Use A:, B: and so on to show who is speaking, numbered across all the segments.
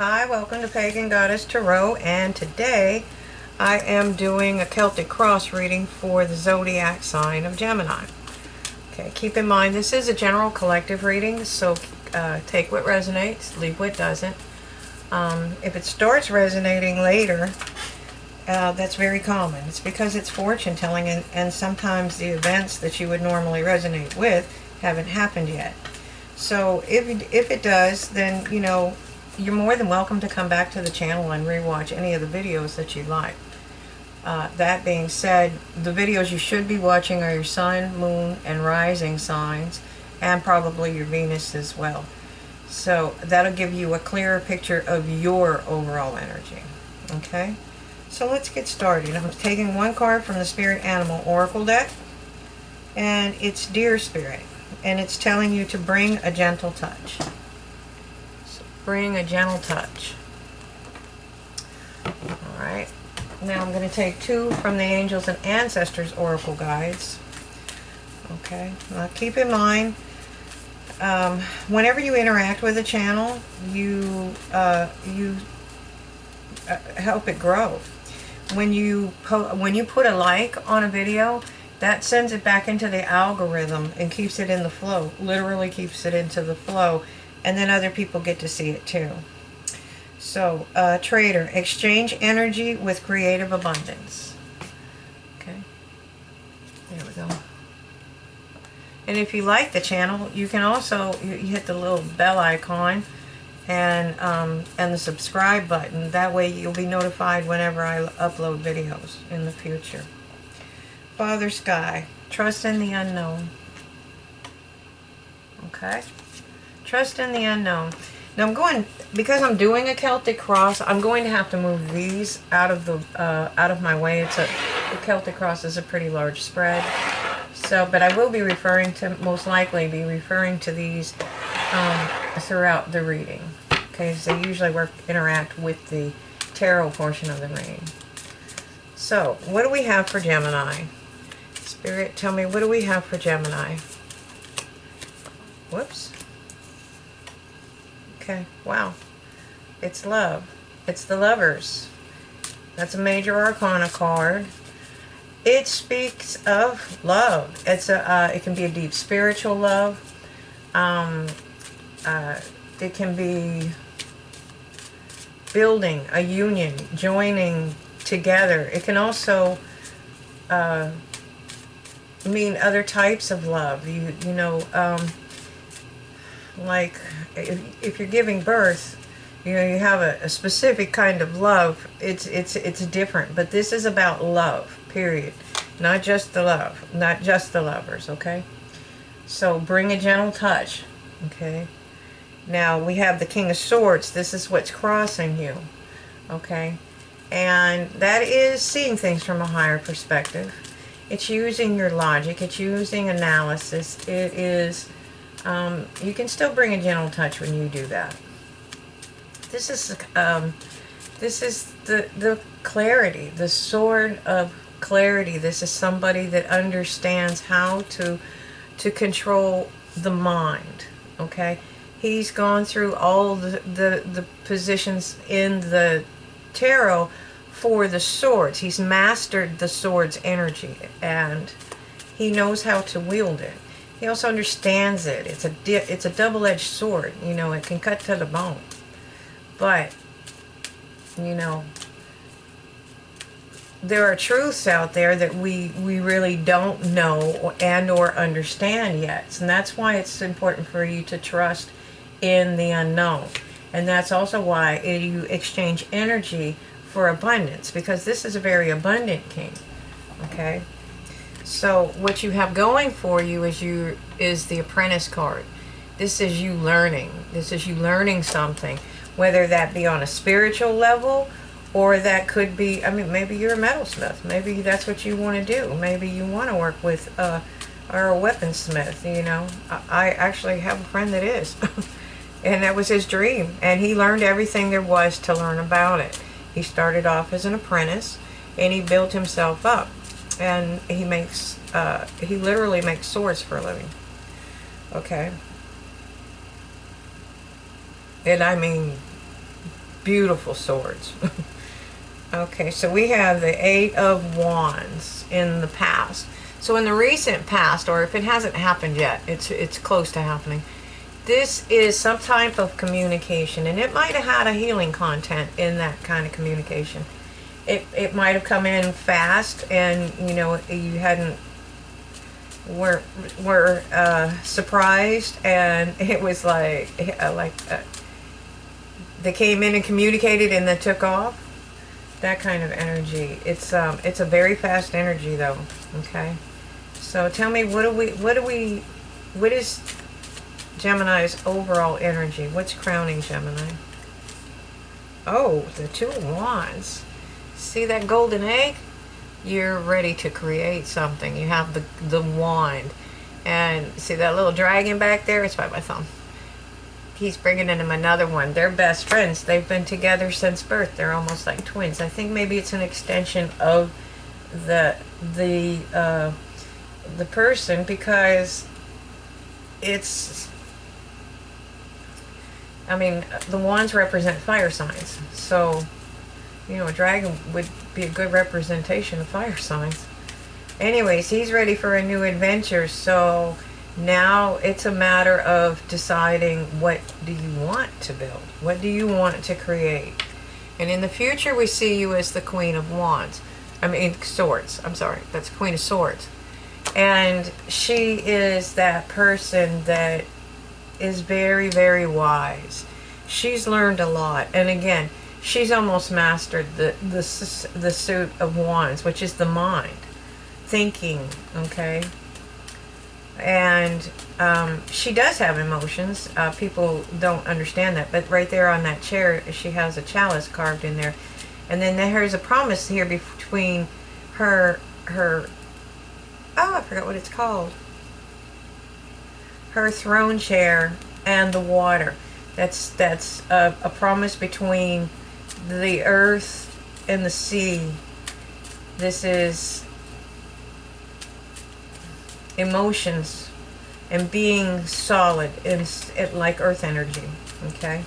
A: Hi, welcome to Pagan Goddess Tarot, and today I am doing a Celtic cross reading for the zodiac sign of Gemini. Okay, keep in mind this is a general collective reading, so take what resonates, leave what doesn't. If it starts resonating later, that's very common. It's because it's fortune telling, and sometimes the events that you would normally resonate with haven't happened yet. So if it does, then you're more than welcome to come back to the channel and rewatch any of the videos that you like. That being said, the videos you should be watching are your sun, moon, and rising signs, and probably your Venus as well. So that'll give you a clearer picture of your overall energy. Okay? So let's get started. I'm taking one card from the Spirit Animal Oracle deck, and it's Deer Spirit, and it's telling you to bring a gentle touch. Bring a gentle touch. Alright, now I'm going to take two from the Angels and Ancestors Oracle Guides. Okay, now keep in mind, whenever you interact with a channel, you help it grow. When you put a like on a video, that sends it back into the algorithm and keeps it in the flow, literally keeps it into the flow. And then other people get to see it too. So, trader, exchange energy with creative abundance. Okay, there we go. And if you like the channel, you can also you hit the little bell icon and the subscribe button. That way you'll be notified whenever I upload videos in the future. Father Sky, trust in the unknown. Okay. Trust in the unknown. Now because I'm doing a Celtic cross, I'm going to have to move these out of my way. The Celtic cross is a pretty large spread. So, but I will be most likely be referring to these throughout the reading. Okay, so they usually interact with the tarot portion of the reading. So, what do we have for Gemini? Spirit, tell me, what do we have for Gemini? Whoops. Okay, wow. It's love. It's the Lovers. That's a major arcana card. It speaks of love. It can be a deep spiritual love. It can be building a union, joining together. It can also mean other types of love. Like if you're giving birth, you have a specific kind of love. It's different, but this is about love, period. Not just the love, not just the lovers, okay? So bring a gentle touch, okay? Now we have the King of Swords. This is what's crossing you, okay? And that is seeing things from a higher perspective. It's using your logic. It's using analysis. It is you can still bring a gentle touch when you do that. This is the clarity, the sword of clarity. This is somebody that understands how to control the mind. Okay, he's gone through all the positions in the tarot for the swords. He's mastered the sword's energy, and he knows how to wield it. He also understands it. It's a double-edged sword. It can cut to the bone. But, there are truths out there that we really don't know and or understand yet. And that's why it's important for you to trust in the unknown. And that's also why you exchange energy for abundance, because this is a very abundant king. Okay? So what you have going for you is the Apprentice card. This is you learning. This is you learning something, whether that be on a spiritual level, or that could be, maybe you're a metalsmith. Maybe that's what you want to do. Maybe you want to work with or a weaponsmith. I actually have a friend that is, and that was his dream. And he learned everything there was to learn about it. He started off as an apprentice, and he built himself up. And he literally makes swords for a living. Okay. And beautiful swords. Okay, so we have the Eight of Wands in the past. So in the recent past, or if it hasn't happened yet, it's close to happening. This is some type of communication, and it might have had a healing content in that kind of communication. It might have come in fast, and you know, you hadn't were surprised, and it was like they came in and communicated and then took off. That kind of energy. It's a very fast energy though. Okay, so tell me, what is Gemini's overall energy? What's crowning Gemini? Oh, the Two of Wands. See that golden egg? You're ready to create something. You have the wand, and see that little dragon back there? It's by my thumb. He's bringing in him another one. They're best friends. They've been together since birth. They're almost like twins. I think maybe it's an extension of the person, because it's, I mean, the wands represent fire signs. So, you know, a dragon would be a good representation of fire signs. Anyways, he's ready for a new adventure. So now it's a matter of deciding, what do you want to build? What do you want to create? And in the future, we see you as the Queen of Wands. I mean, Swords. I'm sorry. That's Queen of Swords. And she is that person that is very, very wise. She's learned a lot. And again, she's almost mastered the suit of wands, which is the mind. Thinking, okay? And she does have emotions. People don't understand that, but right there on that chair, she has a chalice carved in there. And then there's a promise here between her oh, I forgot what it's called. Her throne chair and the water. That's a promise between the earth and the sea. This is emotions and being solid and like earth energy, okay,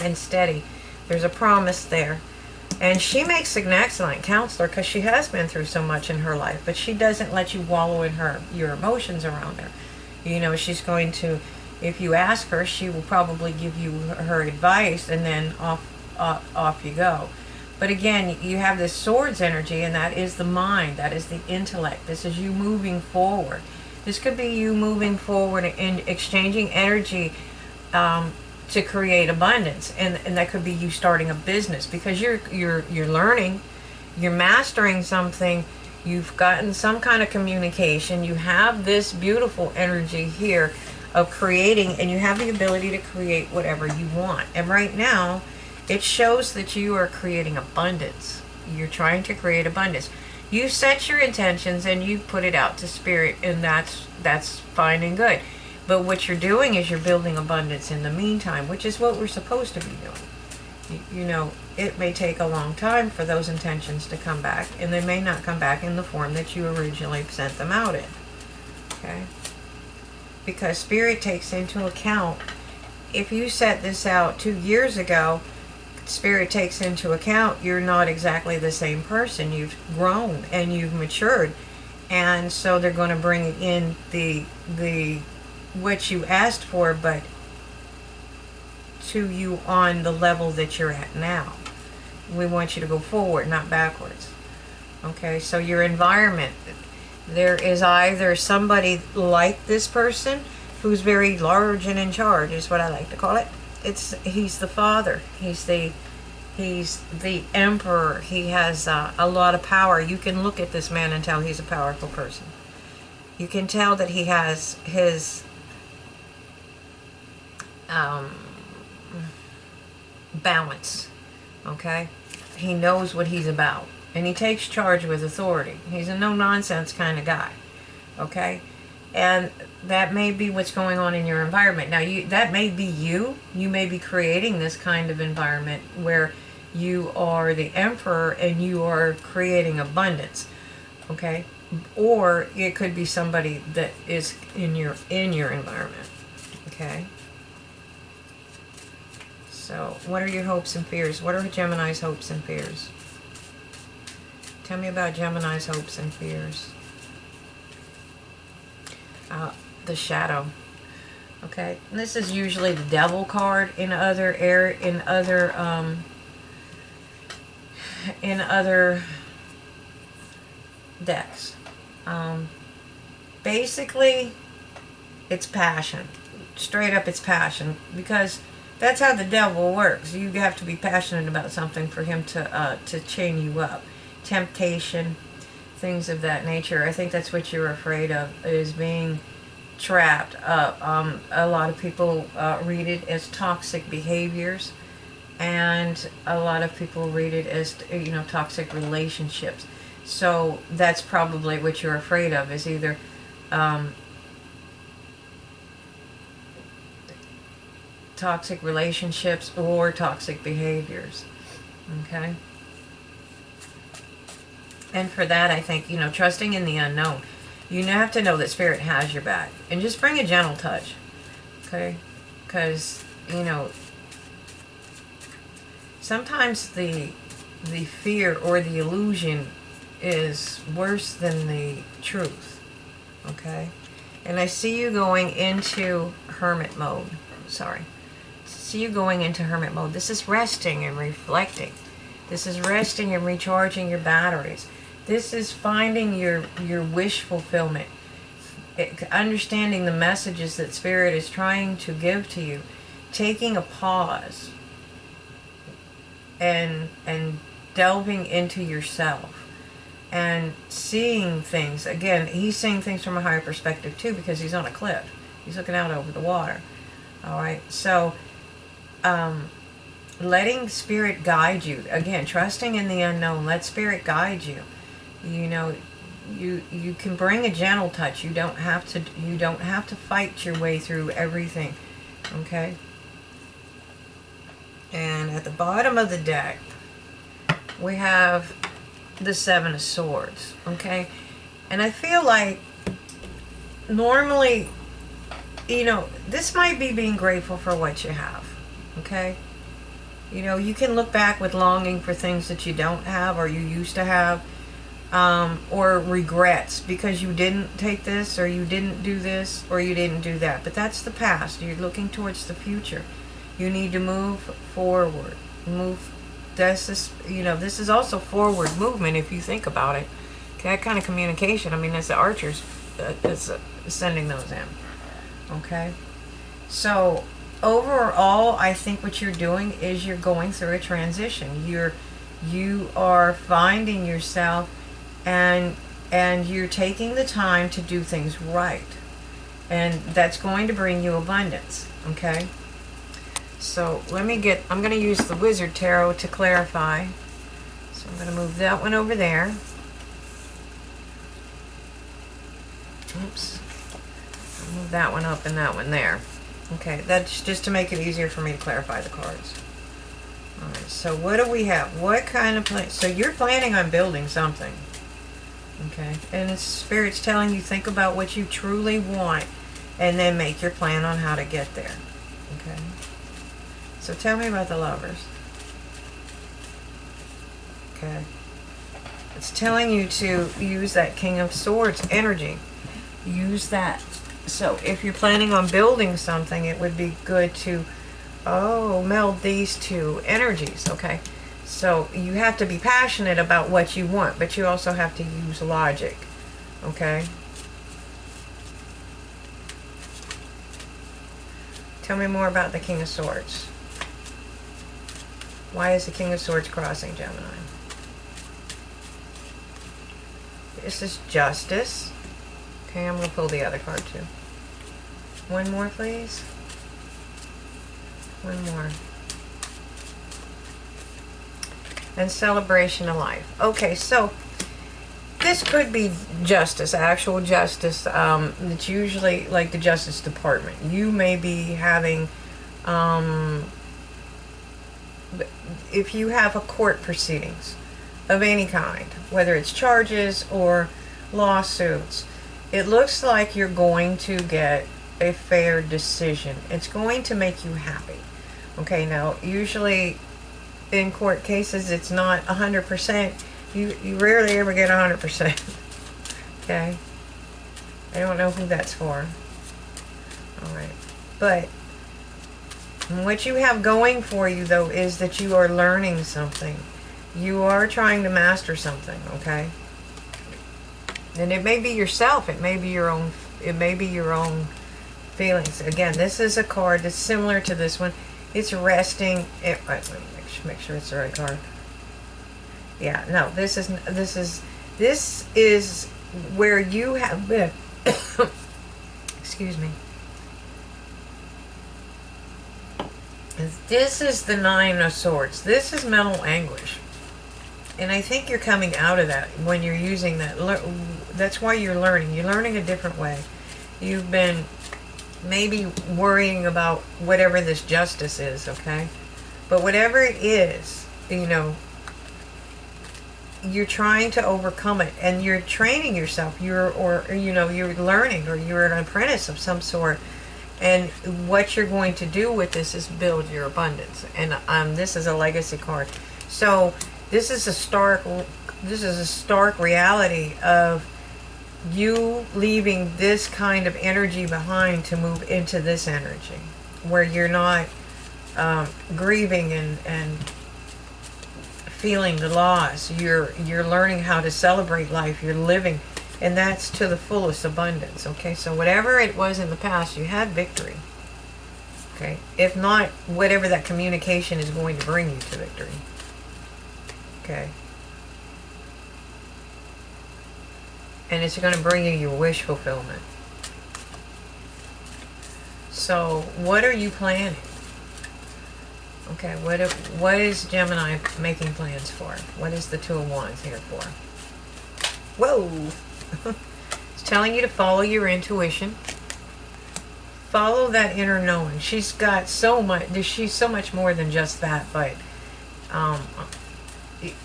A: and steady. There's a promise there, and she makes an excellent counselor because she has been through so much in her life, but she doesn't let you wallow in your emotions around her. You know, she's going to, if you ask her, she will probably give you her advice, and then off you go. But again, you have this swords energy, and that is the mind, that is the intellect. This is you moving forward. This could be you moving forward and exchanging energy to create abundance, and that could be you starting a business, because you're learning, you're mastering something. You've gotten some kind of communication. You have this beautiful energy here of creating, and you have the ability to create whatever you want. And right now, it shows that you are creating abundance. You're trying to create abundance. You set your intentions and you put it out to spirit, and that's fine and good. But what you're doing is you're building abundance in the meantime, which is what we're supposed to be doing. You know, it may take a long time for those intentions to come back, and they may not come back in the form that you originally sent them out in. Okay? Because spirit takes into account, if you set this out 2 years ago, spirit takes into account you're not exactly the same person. You've grown and you've matured, and so they're going to bring in the what you asked for, but to you on the level that you're at now. We want you to go forward, not backwards. Okay, so your environment, there is either somebody like this person who's very large and in charge, is what I like to call it. He's the father. He's the emperor. He has a lot of power. You can look at this man and tell he's a powerful person. You can tell that he has his balance. Okay, he knows what he's about, and he takes charge with authority. He's a no-nonsense kind of guy. Okay, and that may be what's going on in your environment. Now, that may be you. You may be creating this kind of environment where you are the emperor and you are creating abundance. Okay, or it could be somebody that is in your environment. Okay, so So what are your hopes and fears? What are Gemini's hopes and fears? Tell me about Gemini's hopes and fears. The shadow. Okay, and this is usually the devil card in other decks. Basically, it's passion. Straight up, it's passion, because that's how the devil works. You have to be passionate about something for him to chain you up. Temptation, things of that nature. I think that's what you're afraid of, is being trapped up. A lot of people read it as toxic behaviors, and a lot of people read it as, toxic relationships. So that's probably what you're afraid of, is either toxic relationships or toxic behaviors. Okay? And for that, I think, trusting in the unknown. You have to know that Spirit has your back. And just bring a gentle touch. Okay? Because, sometimes the fear or the illusion is worse than the truth. Okay? And I see you going into hermit mode. Sorry. See you going into hermit mode. This is resting and reflecting. This is resting and recharging your batteries. This is finding your wish fulfillment. Understanding the messages that Spirit is trying to give to you. Taking a pause. And delving into yourself. And seeing things. Again, he's seeing things from a higher perspective too, because he's on a cliff. He's looking out over the water. Alright, so letting Spirit guide you. Again, trusting in the unknown. Let Spirit guide you. You can bring a gentle touch. You don't have to fight your way through everything. Okay? And at the bottom of the deck, we have the Seven of Swords. Okay? And I feel like normally, this might be being grateful for what you have. Okay? You can look back with longing for things that you don't have or you used to have. Or regrets because you didn't take this, or you didn't do this, or you didn't do that. But that's the past. You're looking towards the future. You need to move forward. This is also forward movement if you think about it. Okay, that kind of communication. I mean, that's the archers that's sending those in. Okay, so overall, I think what you're doing is you're going through a transition. You are finding yourself. And you're taking the time to do things right. And that's going to bring you abundance. Okay? So I'm going to use the Wizard Tarot to clarify. So I'm going to move that one over there. Oops. I'll move that one up and that one there. Okay, that's just to make it easier for me to clarify the cards. Alright, so what do we have? What kind of plan? So you're planning on building something. Okay, and Spirit's telling you, think about what you truly want and then make your plan on how to get there. Okay, so tell me about the Lovers. Okay, it's telling you to use that King of Swords energy. Use that. So if you're planning on building something, it would be good to meld these two energies. Okay, so you have to be passionate about what you want, but you also have to use logic. Okay, tell me more about the King of Swords. Why is the King of Swords crossing Gemini? This is Justice. Okay, I'm going to pull the other card too. One more, please. One more. And Celebration of Life. Okay, so this could be justice, actual justice. It's usually like the Justice Department. You may be having, if you have a court proceedings of any kind, whether it's charges or lawsuits, it looks like you're going to get a fair decision. It's going to make you happy. Okay, now usually in court cases it's not 100%. You rarely ever get 100%. Okay, I don't know who that's for. All right, but what you have going for you though is that you are learning something. You are trying to master something. Okay, and it may be yourself. It may be your own. It may be your own feelings. Again, this is a card that's similar to this one. It's resting. Let me make sure it's the right card. Yeah, no, this is where you have been. Excuse me. This is the Nine of Swords. This is mental anguish. And I think you're coming out of that when you're using that. That's why you're learning. You're learning a different way. You've been maybe worrying about whatever this justice is, okay? But whatever it is, you know, you're trying to overcome it, and you're training yourself. You're learning, or you're an apprentice of some sort. And what you're going to do with this is build your abundance. And this is a legacy card. So this is a stark reality of you leaving this kind of energy behind to move into this energy, where you're not grieving and feeling the loss. You're learning how to celebrate life. You're living, and that's to the fullest abundance. Okay, so whatever it was in the past, you had victory. Okay, if not, whatever that communication is going to bring you to victory. Okay, and it's going to bring you your wish fulfillment. So what are you planning? Okay, what is Gemini making plans for? What is the Two of Wands here for? Whoa! It's telling you to follow your intuition. Follow that inner knowing. She's got so much. She's so much more than just that. But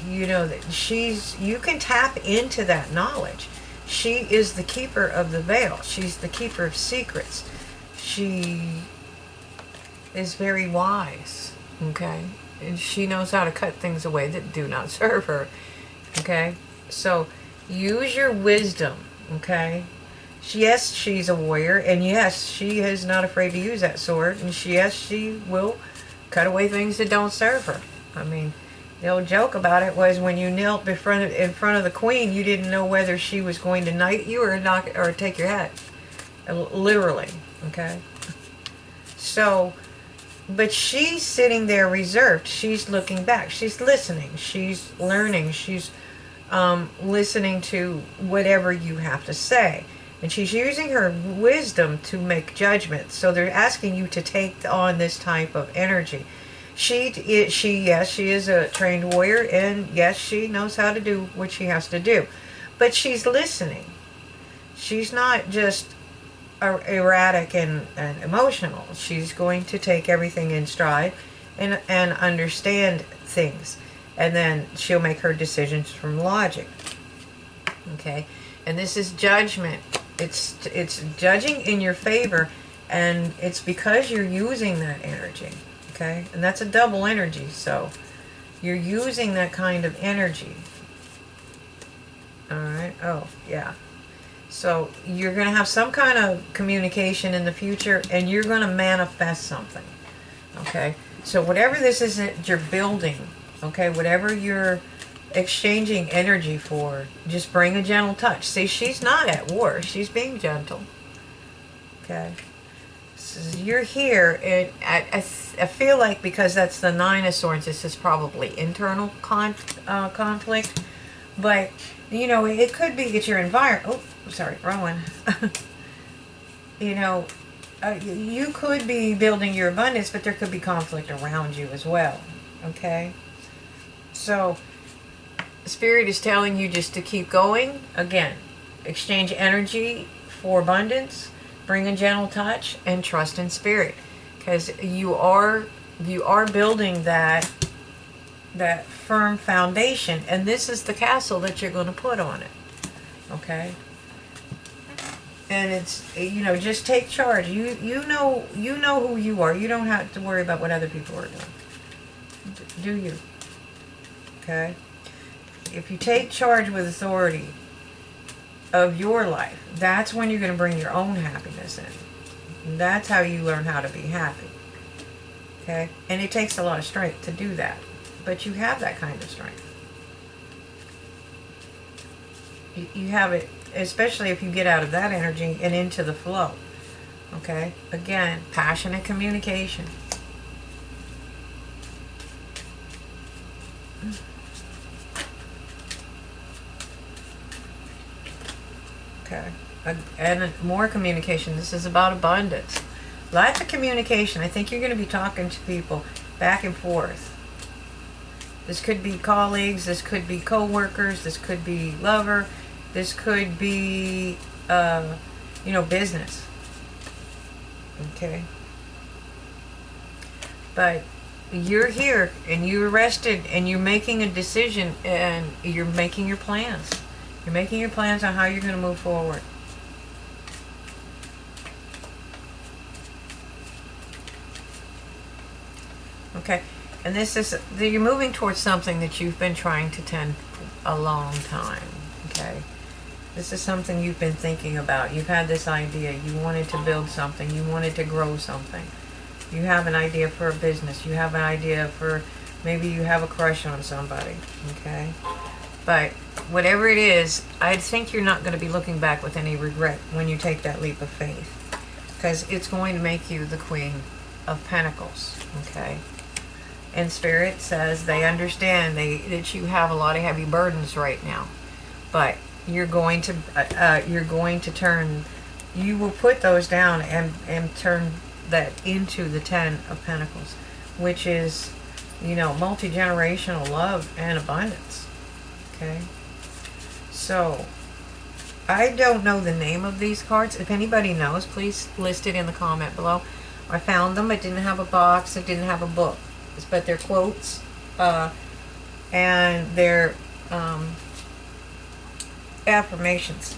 A: you know that you can tap into that knowledge. She is the keeper of the veil. She's the keeper of secrets. She is very wise. Okay, and she knows how to cut things away that do not serve her. Okay, so use your wisdom. Okay, yes, she's a warrior, and yes, she is not afraid to use that sword, and yes, she will cut away things that don't serve her. I mean, the old joke about it was when you knelt in front of the queen, you didn't know whether she was going to knight you or take your head, literally. Okay, so. But she's sitting there reserved. She's looking back. She's listening. She's learning. She's listening to whatever you have to say. And she's using her wisdom to make judgments. So they're asking you to take on this type of energy. Yes, she is a trained warrior. And yes, she knows how to do what she has to do. But she's listening. She's not just erratic and emotional. She's going to take everything in stride and understand things, and then she'll make her decisions from logic. Okay, and this is judgment. It's judging in your favor, and it's because you're using that energy. Okay, and that's a double energy, so you're using that kind of energy. All right. Oh yeah. So you're going to have some kind of communication in the future, and you're going to manifest something. Okay? So whatever this is that you're building, okay, whatever you're exchanging energy for, just bring a gentle touch. See, she's not at war. She's being gentle. Okay? So you're here, and I feel like because that's the Nine of Swords, this is probably internal conflict. But, you know, it could be that your environment... Oh, sorry, wrong one. You know, you could be building your abundance, but there could be conflict around you as well. Okay? So, Spirit is telling you just to keep going. Again, exchange energy for abundance, bring a gentle touch, and trust in Spirit. Because you are building that firm foundation, and this is the castle that you're going to put on it. Okay? And it's, you know, just take charge. You know who you are. You don't have to worry about what other people are doing. Do you? Okay? If you take charge with authority of your life, that's when you're going to bring your own happiness in. That's how you learn how to be happy. Okay? And it takes a lot of strength to do that. But you have that kind of strength. You have it, especially if you get out of that energy and into the flow. Okay? Again, passionate communication. Okay. And more communication. This is about abundance. Lots of communication. I think you're going to be talking to people back and forth. This could be colleagues. This could be co-workers. This could be lover. This could be, you know, business. Okay. But you're here and you're rested and you're making a decision and you're making your plans. You're making your plans on how you're going to move forward. Okay. And this is, you're moving towards something that you've been trying to tend a long time. Okay. This is something you've been thinking about. You've had this idea. You wanted to build something. You wanted to grow something. You have an idea for a business. You have an idea for, maybe you have a crush on somebody. Okay. But whatever it is, I think you're not going to be looking back with any regret when you take that leap of faith. Because it's going to make you the Queen of Pentacles. Okay. And Spirit says they understand that you have a lot of heavy burdens right now. But you're going to turn, you will put those down and turn that into the Ten of Pentacles, which is, you know, multi-generational love and abundance. Okay. So, I don't know the name of these cards. If anybody knows, please list it in the comment below. I found them. It didn't have a box. It didn't have a book. But they're quotes. And they're affirmations.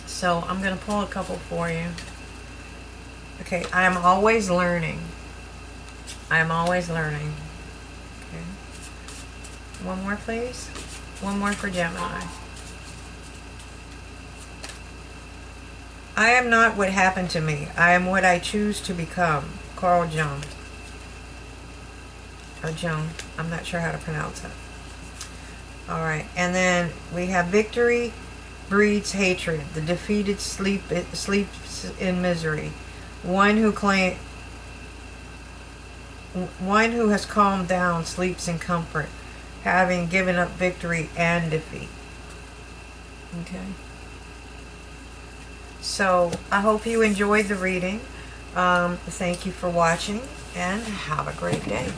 A: So I'm going to pull a couple for you. Okay, I am always learning. I am always learning. Okay. One more, please. One more for Gemini. I am not what happened to me. I am what I choose to become. Carl Jung. Or Jung. I'm not sure how to pronounce it. Alright, and then we have victory breeds hatred. The defeated sleeps in misery. One who has calmed down sleeps in comfort, having given up victory and defeat. Okay. So, I hope you enjoyed the reading. Thank you for watching, and have a great day.